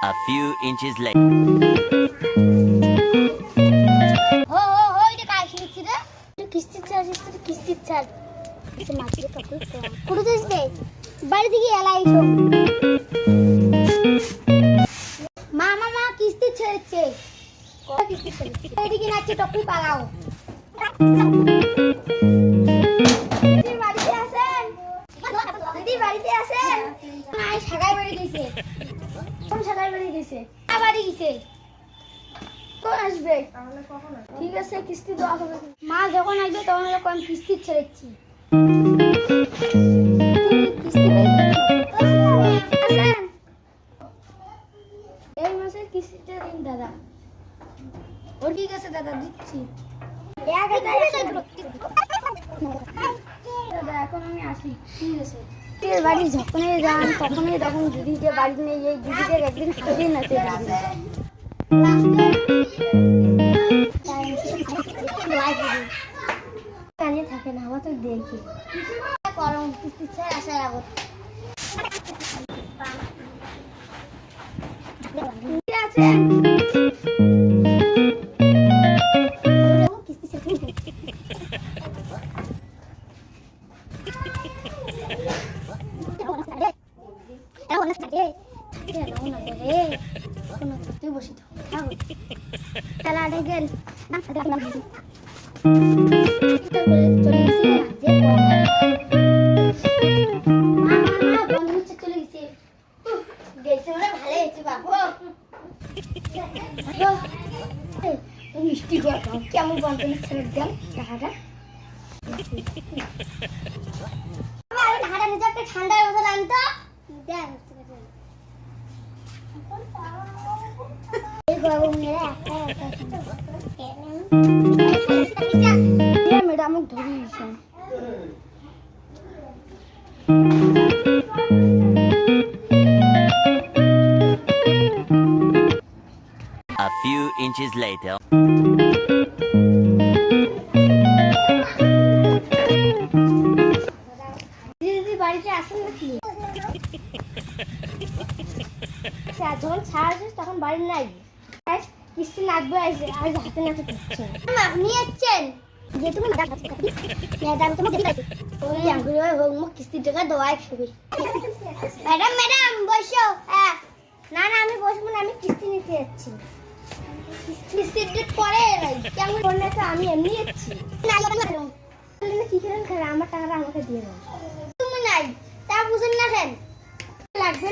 A few inches later. हो हो हो इथे काय शिकছি रे কিস্তি ছাড় এসে মাটিতে টপকে কুড়ু দিতে বাড়ি থেকে এলা আইছো মা কিস্তি ছেড়েছে কত কিস্তি ছেড়েছে এদিকে নাচে টপকে পালাও বাড়িতে আসেন আই সাগাই বাড়ি গেছে কোন সাগাই বাড়ি গেছে বাড়ি গেছে কোন আসবে তাহলে কখন আসবে ঠিক আছে কিস্তি দেওয়া হবে মা যখন আসবে তখন আমি কিস্তি ছেড়েছি কিস্তি এই মাসে কিস্তিটা দিন দাদা ওর ঠিক আছে দাদা দিচ্ছি দাদা এখন আমি আসি ঠিক আছে বাড়ি যখনই যান তখনই তখন দিদিকে বাড়ি নিয়ে এই দিদিকে একদিন খাইয়ে না কানে থাকে না আমার তো দেখি গরম কিস্তি ছেড়ে আসার আগত আছে কিস্তি ছেড়ে মিষ্টি কেমন বন্ধ ছেড়ে দেন টাকাটা ঠান্ডার বোতল আনতো ম্যাডাম ধরে A few inches later. বাড়িতে আসেন নাকি যখন ছাড় তখন বাড়ি নাই কিস্তি লাগবে আসবে আর হাতে নাতে দিচ্ছে আপনি আসছেন যে তুমি ম্যাডাম তোমাকে কিস্তির টাকা দেওয়াই খাবি ম্যাডাম বসো না আমি বসবো না আমি কিস্তি নিতে যাচ্ছি কিস্তির ডেট পরে কেমন বললে তো আমি এমনি যাচ্ছি কি করেন আমার টাকাটা আমাকে দিয়ে দাও তুমি নাই তা বুঝুন না কেন লাগবে